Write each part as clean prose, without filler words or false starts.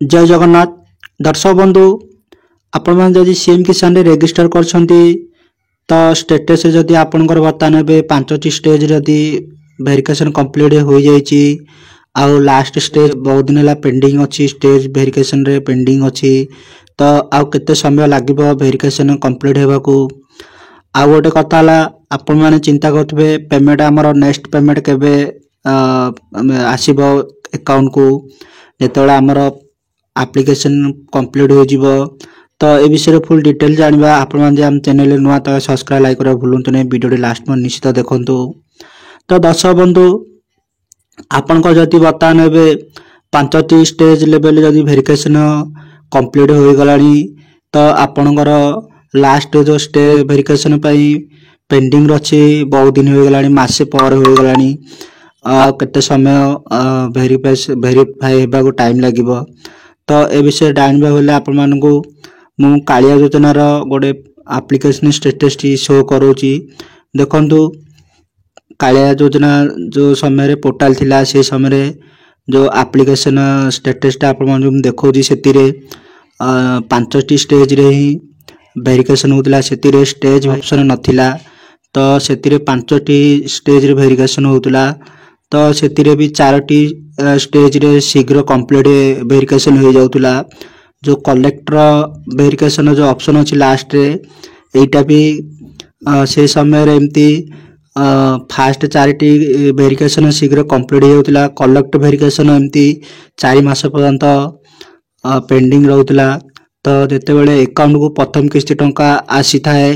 जय जगन्नाथ दर्शक बंधु आपण मैंने जदि सीएम किसान रेजिस्टर कर स्टेटस जदि आपंकर बर्तमान ए 5टी स्टेज जदि वेरिफिकेशन कंप्लीट हो जाइए आउ लास्ट स्टेज बहुत दिन है पेंडिंग अच्छी स्टेज वेरिफिकेशन रे पेंडिंग अच्छी तो आउ केते समय लगे वेरिफिकेशन कंप्लीट होगा आउ गोटे कथा आपण मैंने चिंता करुवे पेमेंट आमर नेक्स्ट पेमेंट केबे आसीबो अकाउंट को जेतबेले आमर एप्लिकेशन कंप्लीट हो जिवो तो ए विषय फुल डिटेल जानवा आपण माने हम चैनल नुआ तो सब्सक्राइब लाइक करा भूलंतु नहीं वीडियो लास्ट में निश्चित देखंतु। तो दर्शक बंधु आपण को जति बर्तमान एबे 5टी स्टेज लेवल जदि वेरिफिकेशन कंप्लीट हो गलानी तो आपणकर लास्ट जो स्टेज वेरिफिकेशन पई पेंडिंग रछि बहुत दिन हो गलानी मासे पर हो गलानी केते समय वेरीफाई हेबा को टाइम लागिबो तो ए विषय जानबा होले आपण मानकू मु कालिया योजनार गोटे एप्लिकेशन स्टेटस टी शो करूची देखंतु कालिया योजना जो समय रे पोर्टल थिला से समय रे जो एप्लिकेशन स्टेटस टा आपण मानकू देखौची सेतिरे 5टी स्टेज रे ही वेरिफिकेशन होतला सेतिरे स्टेज ऑप्शन नथिला तो सेतिरे 5टी स्टेज रे वेरिफिकेशन होतला तो सेतिरे भी 4टी स्टेज रे शीघ्र कंप्लीट वेरिफिकेशन हो जाउतला जो कलेक्टर वेरिफिकेशन जो ऑप्शन अछि लास्ट रे एटा भी से समय रे एमती फास्ट 4टी वेरिफिकेशन शीघ्र कंप्लीट हो जाउतला कलेक्टर वेरिफिकेशन एमती 4 मास पर्यंत पेंडिंग रहउतला तो जेते बेले अकाउंट को प्रथम किस्त टंका आसी थाए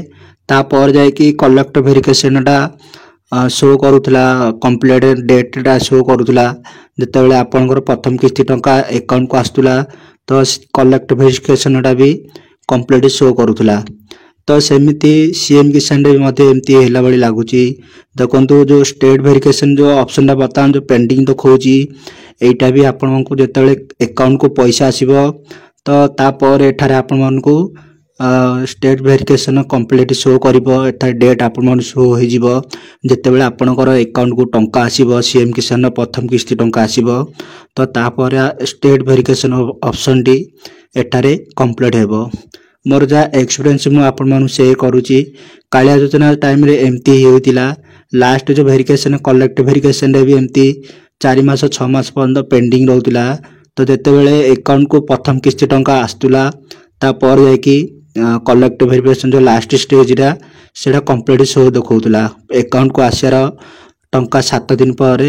ता पर जाय कि कलेक्टर वेरिफिकेशन टा शो करूला कंप्लीट डेट टा शो करूला जिते बेले आपनकर प्रथम किस्ती टंका अकाउंट को आसुला तो कलेक्ट वेरिफिकेशन टा भी कंप्लीट शो करूला तो सेमिति सीएम किसान रे मते एमती हेला बडी लागुची देखंतु जो स्टेट वेरिफिकेशन जो ऑप्शन टा बतान जो पेंडिंग तो खोजी एटा भी आपन को जिते बेले अकाउंट को पैसा आसीबो तो ता पर एठारे आपन मन को स्टेट वेरिफिकेशन कंप्लीट शो करिवो एथा डेट आपन मन शो हो जिवो जेते बेले आपनकर अकाउंट को टंका आसीबो सीएम किसान प्रथम किस्ती टंका आसीबो तो ता पर स्टेट वेरिफिकेशन ऑप्शन टी एठारे कंप्लीट हेबो मोर जा एक्सपीरियंस मु आपन मन शेयर करूची कालिया योजना टाइम रे एमती होतिला लास्ट जो वेरिफिकेशन कलेक्ट वेरिफिकेशन रे भी एमती 4 मास 6 मास पर्यंत पेंडिंग रहउतिला तो जेते बेले अकाउंट को प्रथम किस्ती टंका आस्तुला ता पर जाय कि कलेक्ट वेरिफिकेशन जो लास्ट स्टेज रा सेटा कंप्लीट शो देखौतला अकाउंट को आसार टंका 7 दिन पर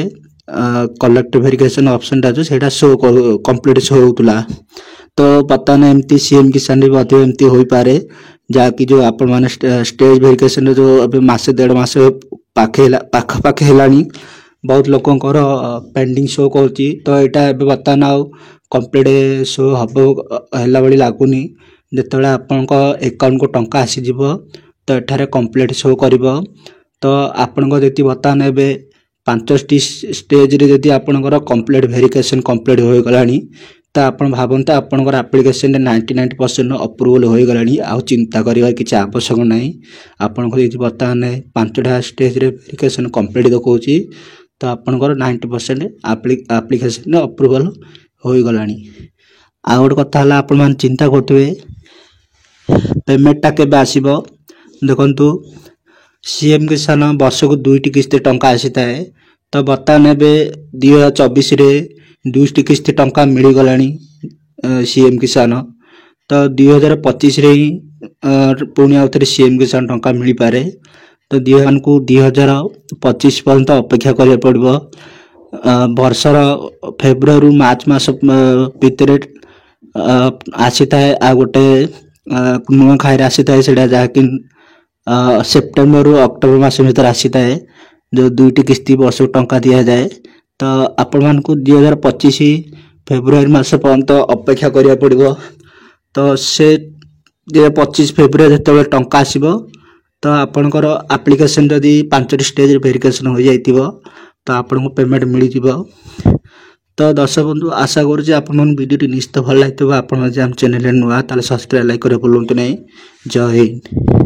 कलेक्ट वेरिफिकेशन ऑप्शन टा जो सेटा शो कंप्लीट शो होतला तो पता न एमती सीएम किसान रे बधे एमती होई पारे जाकि जो आपण माने स्टेज वेरिफिकेशन जो अबे मासे 1.5 मास पाखे हेलानी बहुत लोकंकर पेंडिंग शो करची तो एटा एबे बता ना कंप्लीट शो हबो हेला बडी लागुनी जेतबेले आपनक अकाउंट को टंका आसी जिवो तो एठारे कंप्लीट शो करिवो तो आपनक जति बता नेबे 5टी स्टेज रे जति आपनकर कंप्लीट वेरिफिकेशन कंप्लीट होय गलानी तो आपन भाबंता आपनकर एप्लीकेशन 99% अप्रूवल होय गलानी आ चिंता करिवा किछ आवश्यक नै आपनक जति बता ने 5टा स्टेज रे वेरिफिकेशन कंप्लीट देखौची तो आपनकर 90% एप्लीकेशन अप्रूवल होय गलानी आ गोटे कथा हला आपन मान चिंता करथुवे पेमेंट टा केबे आसीबो देखंतु सीएम किसान वर्ष को 2टी किस्ती टंका आसीताए तो बता नेबे 2024 रे 2टी किस्ती टंका मिली गलानी सीएम किसान तो 2025 रे ही पुणी आउथरे सीएम किसान टंका मिली पारे तो 2025 पर्यंत अपेक्षा करिया पड़बो वर्षर फेब्रुआरी मार्च मास भितर आसीताए आ गोटे नुआ खाई आसी थाए सेटा जाकि सेप्टेम्बर रु अक्टोबर मास भीतर आसी थाए जो 2टी किस्ती वर्ष टंका दिया जाए तो आपण मान को 2025 फेब्रुआरी मास पर्यंत अपेक्षा करिया पड़िबो तो से 25 फेब्रुआरी जेतबे टंका आसीबो तो आपनकर एप्लिकेशन जदी 5टी स्टेज वेरिफिकेशन हो जाइतिबो तो आपन को पेमेंट मिली जिवो तो दर्शक बंधु आशा करूँ आपण वीडियो निश्चित भल लगे आप चैनल नुआ सब्सक्राइब लाइक करे भूलु नहीं। जय हिंद।